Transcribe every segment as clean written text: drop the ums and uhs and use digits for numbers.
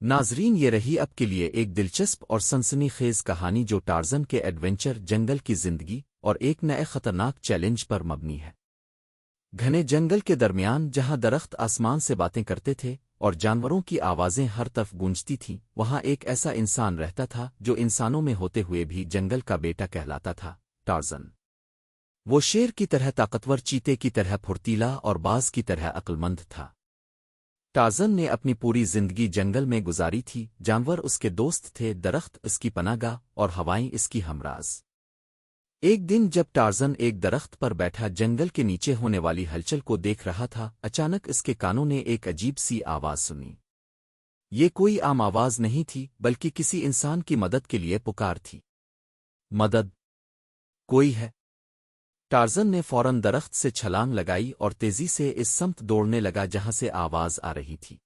ناظرین، یہ رہی اب کے لیے ایک دلچسپ اور سنسنی خیز کہانی جو ٹارزن کے ایڈونچر، جنگل کی زندگی اور ایک نئے خطرناک چیلنج پر مبنی ہے۔ گھنے جنگل کے درمیان، جہاں درخت آسمان سے باتیں کرتے تھے اور جانوروں کی آوازیں ہر طرف گونجتی تھیں، وہاں ایک ایسا انسان رہتا تھا جو انسانوں میں ہوتے ہوئے بھی جنگل کا بیٹا کہلاتا تھا، ٹارزن۔ وہ شیر کی طرح طاقتور، چیتے کی طرح پھرتیلا اور باز کی طرح عقلمند تھا۔ ٹارزن نے اپنی پوری زندگی جنگل میں گزاری تھی، جانور اس کے دوست تھے، درخت اس کی پناہ گاہ اور ہوائیں اس کی ہمراز۔ ایک دن جب ٹارزن ایک درخت پر بیٹھا جنگل کے نیچے ہونے والی ہلچل کو دیکھ رہا تھا، اچانک اس کے کانوں نے ایک عجیب سی آواز سنی۔ یہ کوئی عام آواز نہیں تھی، بلکہ کسی انسان کی مدد کے لیے پکار تھی۔ مدد! کوئی ہے؟ ٹارزن نے فوراً درخت سے چھلانگ لگائی اور تیزی سے اس سمت دوڑنے لگا جہاں سے آواز آ رہی تھی۔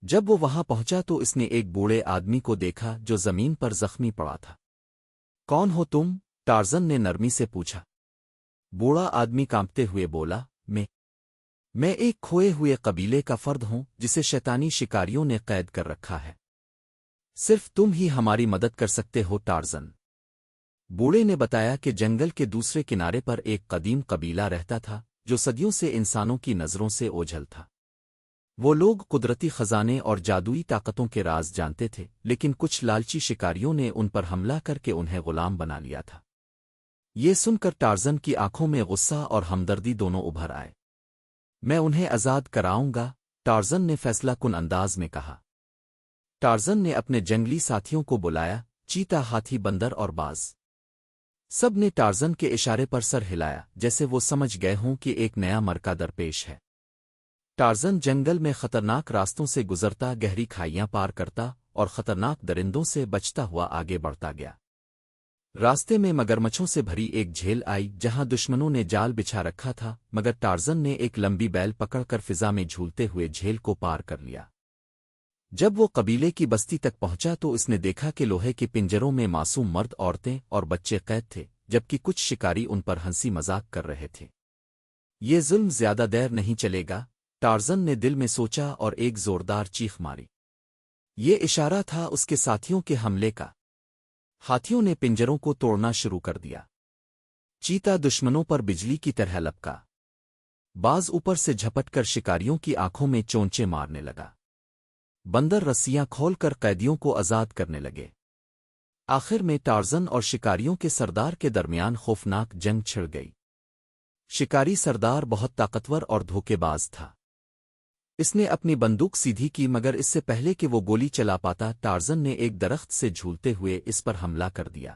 جب وہ وہاں پہنچا تو اس نے ایک بوڑھے آدمی کو دیکھا جو زمین پر زخمی پڑا تھا۔ کون ہو تم؟ ٹارزن نے نرمی سے پوچھا۔ بوڑھا آدمی کانپتے ہوئے بولا، میں ایک کھوئے ہوئے قبیلے کا فرد ہوں جسے شیطانی شکاریوں نے قید کر رکھا ہے۔ صرف تم ہی ہماری مدد کر سکتے ہو، ٹارزن۔ بوڑھے نے بتایا کہ جنگل کے دوسرے کنارے پر ایک قدیم قبیلہ رہتا تھا جو صدیوں سے انسانوں کی نظروں سے اوجھل تھا۔ وہ لوگ قدرتی خزانے اور جادوئی طاقتوں کے راز جانتے تھے، لیکن کچھ لالچی شکاریوں نے ان پر حملہ کر کے انہیں غلام بنا لیا تھا۔ یہ سن کر ٹارزن کی آنکھوں میں غصہ اور ہمدردی دونوں ابھر آئے۔ میں انہیں آزاد کراؤں گا، ٹارزن نے فیصلہ کن انداز میں کہا۔ ٹارزن نے اپنے جنگلی ساتھیوں کو بلایا، چیتا، ہاتھی، بندر اور باز۔ سب نے ٹارزن کے اشارے پر سر ہلایا، جیسے وہ سمجھ گئے ہوں کہ ایک نیا مرکہ درپیش ہے۔ ٹارزن جنگل میں خطرناک راستوں سے گزرتا، گہری کھائیاں پار کرتا اور خطرناک درندوں سے بچتا ہوا آگے بڑھتا گیا۔ راستے میں مگرمچھوں سے بھری ایک جھیل آئی جہاں دشمنوں نے جال بچھا رکھا تھا، مگر ٹارزن نے ایک لمبی بیل پکڑ کر فضا میں جھولتے ہوئے جھیل کو پار کر لیا۔ جب وہ قبیلے کی بستی تک پہنچا تو اس نے دیکھا کہ لوہے کے پنجروں میں معصوم مرد، عورتیں اور بچے قید تھے، جبکہ کچھ شکاری ان پر ہنسی مذاق کر رہے تھے۔ یہ ظلم زیادہ دیر نہیں چلے گا، ٹارزن نے دل میں سوچا اور ایک زوردار چیخ ماری۔ یہ اشارہ تھا اس کے ساتھیوں کے حملے کا۔ ہاتھیوں نے پنجروں کو توڑنا شروع کر دیا۔ چیتا دشمنوں پر بجلی کی طرح لپکا۔ باز اوپر سے جھپٹ کر شکاریوں کی آنکھوں میں چونچے مارنے لگا۔ بندر رسیاں کھول کر قیدیوں کو آزاد کرنے لگے۔ آخر میں ٹارزن اور شکاریوں کے سردار کے درمیان خوفناک جنگ چھڑ گئی۔ شکاری سردار بہت طاقتور اور دھوکے باز تھا۔ اس نے اپنی بندوق سیدھی کی، مگر اس سے پہلے کہ وہ گولی چلا پاتا، ٹارزن نے ایک درخت سے جھولتے ہوئے اس پر حملہ کر دیا۔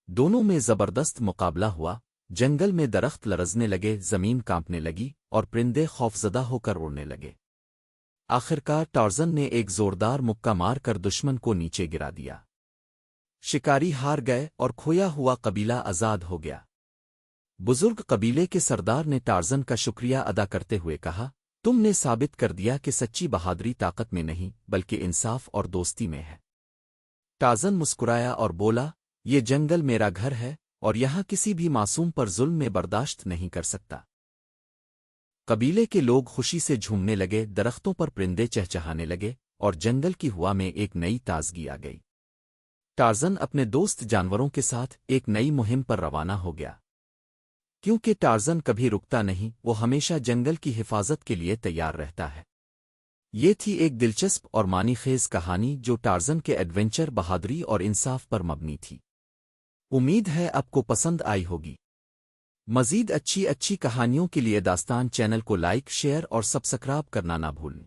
دونوں میں زبردست مقابلہ ہوا، جنگل میں درخت لرزنے لگے، زمین کانپنے لگی اور پرندے خوفزدہ ہو کر اڑنے لگے۔ آخرکار ٹارزن نے ایک زوردار مکہ مار کر دشمن کو نیچے گرا دیا۔ شکاری ہار گئے اور کھویا ہوا قبیلہ آزاد ہو گیا۔ بزرگ قبیلے کے سردار نے ٹارزن کا شکریہ ادا کرتے ہوئے کہا، تم نے ثابت کر دیا کہ سچی بہادری طاقت میں نہیں بلکہ انصاف اور دوستی میں ہے۔ ٹارزن مسکرایا اور بولا، یہ جنگل میرا گھر ہے اور یہاں کسی بھی معصوم پر ظلم میں برداشت نہیں کر سکتا۔ قبیلے کے لوگ خوشی سے جھومنے لگے، درختوں پر پرندے چہچہانے لگے اور جنگل کی ہوا میں ایک نئی تازگی آ گئی۔ ٹارزن اپنے دوست جانوروں کے ساتھ ایک نئی مہم پر روانہ ہو گیا۔ کیونکہ ٹارزن کبھی رکتا نہیں، وہ ہمیشہ جنگل کی حفاظت کے لیے تیار رہتا ہے۔ یہ تھی ایک دلچسپ اور معنی خیز کہانی جو ٹارزن کے ایڈونچر، بہادری اور انصاف پر مبنی تھی۔ امید ہے آپ کو پسند آئی ہوگی۔ مزید اچھی کہانیوں کے لیے داستان چینل کو لائک، شیئر اور سبسکرائب کرنا نہ بھولیں۔